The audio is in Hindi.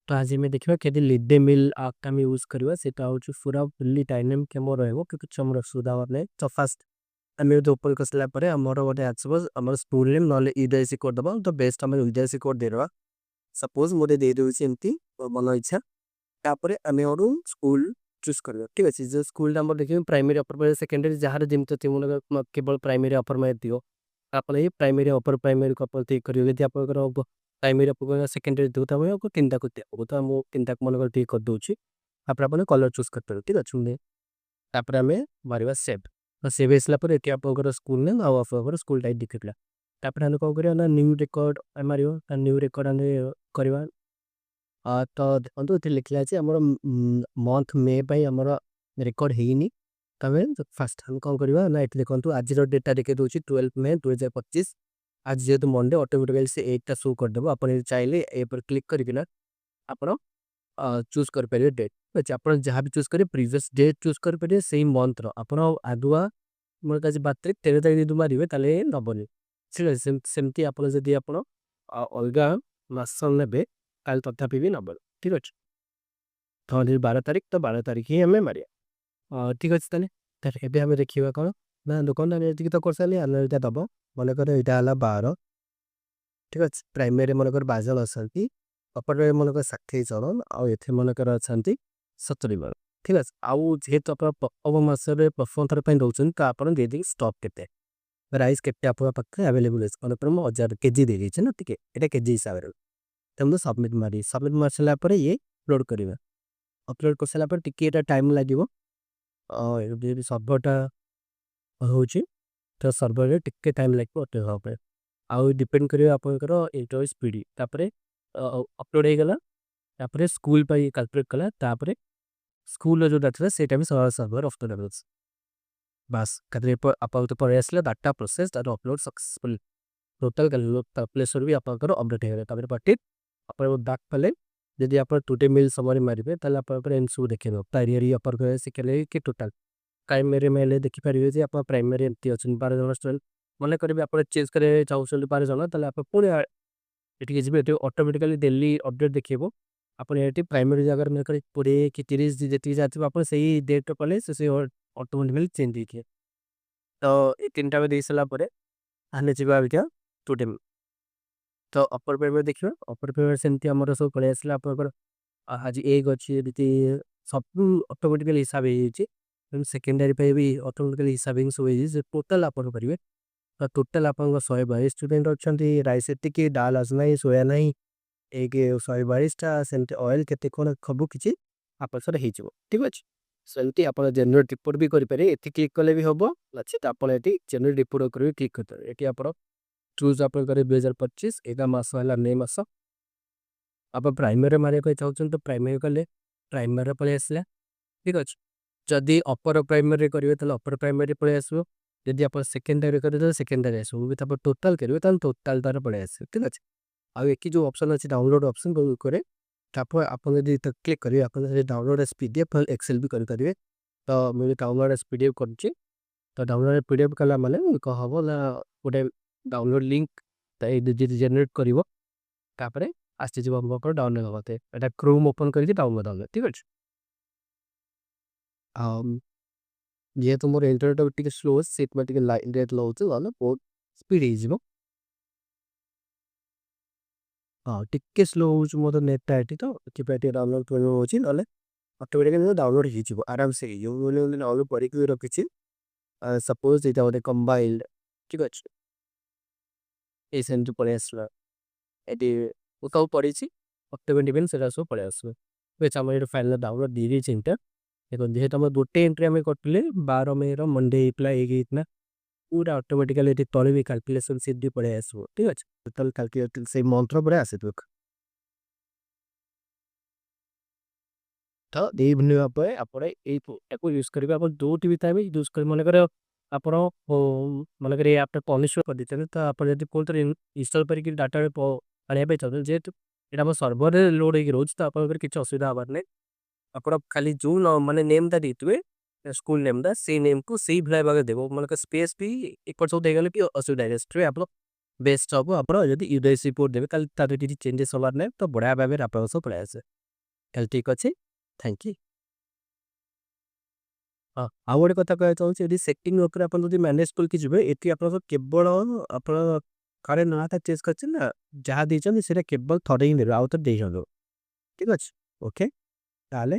तो आज आम देखा कि मिड डे मिल आम यूज करवा से पूरा फुल्ली टाइम केम रहा कि कुछ आम सुविधा ना तो फास्ट आम ऊपर कसला आमर गोटे आसब आम स्कूल नेम ना यूडीआईसी कोड दबा तो बेस्ट आम यूडीआईसी कोड देवा सपोज मुझे दे दूसरी एमती मन इच्छा तापर आम स्कूल चूज कर ठीक अच्छे जो स्कूल देखिए प्राइमरी अपर प्राइमरी सेकेंडरी जहाँ जमी थी केवल प्राइमरी अपर मैं दियो आप प्राइमरी अपर प्राइमरी को क्लिक करेंगे आप प्राइमरी अपर सेकेंडरी दूसरा आपको तीन को दिया तो मुझे तीन मन टिक कर दूसरी आप कलर चूज कर ठीक अच्छे तापर आम मार सेव तो सेव आसला ये आप स्कूल नेम आप स्कूल टाइप दिखला तापर आम कौन कर न्यू रेकर्ड मार न्यू रेकर्ड आम करवा तो देखो ये लिखला आमर मंथ मे आमर रेकर्ड होनी तमें फास्ट हम कौन करवा ना ये देखो आज डेटा देखे दूसरी 12 मे 2025 आज जेहतु मंडे ऑटोमेटिकली से 8 टा शो करदेव आप चाहिए ए पर क्लिक करके आप चूज करेंगे डेट अच्छे आप जहाँ भी चूज करेंगे प्रीवियस डेट चूज करेंगे से मंथर आप आगुआ मोर आज 12 तारीख 13 तारीख जो मारे तेल नबनी ठीक है सेमती आप अलग मास ने कल तथापि भी नब ठीक अच्छे तो 12 तारीख तो 12 तारीख ही आम मारे ठीक अच्छे तेल एम देखा कौन ना दुकान ये तो कर सारे आना दब मनकर यहाँ 12 ठीक अच्छे प्राइमरी मनकर 12 जन अच्छा अपर मनकर 60 जन आए मनकर अच्छा 70 जन ठीक अच्छे आउ जेहेतु आप प्रथम मसरे प्रथम थर पर रोचे तो आप दे स्टॉक के राइस के पाखे आवेलेबल अच्छे मैं 1000 केजी दे देना ठीक है यहाँ केजी हिसाब से तो सबमिट मारी सबमिट मार सारापर ये अपलोड करवा अपलोड कर सारापर टी टाइम लगे सर्वरटा हो तो सर्वर टिके टाइम लगे अपडेट हाँ आउ डिपेंड कर इंटरनेट स्पीड तापर अपलोड हो गला स्कूल कैलकुलेट कला स्कूल जो डाटा से सर्वर ऑफ द बस आप पढ़े आसला data process upload successful total calculation भी आप अपडेट हो गया पार्टी आप डाक पाले जदि आप टुडे मिल समय मारे तेल आप सब देखे प्राइमरी अपर सेकेंडरी कि टोटाल प्राइमरी मेल देखिपारे आप प्राइमरी एमती अच्छे 12 जन स्टूडेंट मन करेंगे आप चेंज करेंगे चाहते 12 जन तेल आप पुणी ये जी ऑटोमेटिकली डेली अपडेट देखो आप प्राइमरी जगह में 20 कि 30 जी जाती आप डेट कले से ऑटोमेटिकली चेंज देखिए तो ये तीन टाइम दे सारापर आने जा टुडे तो अपर प्राइमरी देखिए अपर प्राइमरी सेमती आम सब पलि आसला आप आज एक अच्छी सब ऑटोमेटिकली हिसाब हो सेकेंडरी भी ऑटोमेटिकली हिसाब सब टोटाल आप करेंगे तो टोटाल आप 122 स्टूडेंट अच्छा राइस एति डाल आसना सोया ना एक 122टा सेमती ऑयल के सब किसी आप हो ठीक अच्छे सेमती आप जनरल रिपोर्ट भी करेंगे ये क्लिक कले भी हम अच्छे तो आप जनरल रिपोर्ट करेंगे क्लिक करते ये आप चूज आप 2025 एगा मस है मे मस आप प्राइमरी मारे चाहते तो प्राइमरी कले प्राइमरी पलि आसला ठीक अच्छे जदि अपर प्राइमरी करेंगे तो अपर प्राइमरी पलि आसो जदि आप सेकेंडरी करेंगे तो सेकेंडरी आसो आप टोटाल करेंगे तो टोटाल तार पलि आस ठीक अच्छे आउ एक जो ऑप्शन अच्छे डाउनलोड ऑप्शन करें आप क्लिक करेंगे आप डाउनलोड एस पीडीएफ एक्सेल भी करेंगे तो मुझे डाउनलोड एस पीडीएफ कर तो डाउनलोड पीडीएफ कला माने हम ना गोटे डाउनलोड लिंक जेनेट कर आसचे डाउनलोड होते यहाँ क्रोम ओपन करके डाउनलोड होगा ठीक अच्छे जेहेतु मोर इंटरनेट टी स्लो से लाइन रेट लो बहुत स्पीड हो हाँ टिके स्लो हो मोर नेटा ये तो डाउनलोड कर ना ऑटोमेटिकली डाउनलोड हो आराम से डाउनलोड करके रखी सपोज यहाँ गोटे कंबाइंड ठीक अच्छे ये सेमती पलि आसला ये सब पड़ी ऑटोमेटिकली से सब पलि आस आम फाइल डाउनलोड दे दीजिए इंटर देखो जेहेतु आम गोटे एंट्री आम करते 12 मे मंडे होता एक पूरा ऑटोमेटिकली तले भी कैलकुलेशन सीट भी पड़े आसो ठीक अच्छे टोटल कैलकुलेट से मंथर पर आसे तो ये आप यूज करेंगे आप जो भी था यूज कर मनकर आप मनकर ये आप पनिश्मेंट कर देते तो आप कौन थोड़े इनस्टॉल करके डाटा आने चाहते जेहतु यहाँ सर्वर लोड हो रोज तो आप किसी असुविधा हबार नहीं आप खाली जो माने नेमटा देते स्कूल नेमटा से नेम को से भाग देव मन स्पेस भी एक सब देगले भी असुविधा आप ବେଷ୍ଟ ହବ ଆପଣ ଯଦି ୟୁଡିଏସ୍ ରିପୋର୍ଟ ଦେବେ କାଲି ତାର କିଛି ଚେଞ୍ଜେସ୍ ହବାର ନାହିଁ ତ ବଢ଼ିଆ ଭାବରେ ଆପଣଙ୍କ ସହ ପଳେଇ ଆସେ। ତାହେଲେ ଠିକ୍ ଅଛି। Thank you. ହଁ, ଆଉ ଗୋଟେ କଥା କହିବାକୁ ଚାହୁଁଛି ଏଠି ସେଟିଂ ଉପରେ ଆପଣ ଯଦି ମ୍ୟାନେଜ କରିକି ଯିବେ ଏଠି ଆପଣଙ୍କ କେବଳ ଆପଣ ଥରେ ନାଁଟା ଚେଞ୍ଜ କରିଛନ୍ତି ନା ଯାହା ଦେଇଛନ୍ତି ସେଇଟା କେବଳ ଥରେ ହିଁ ଦେବେ ଆଉ ଥରେ ଦେଇଛନ୍ତି। ଠିକ୍ ଅଛି। ଓକେ ତାହେଲେ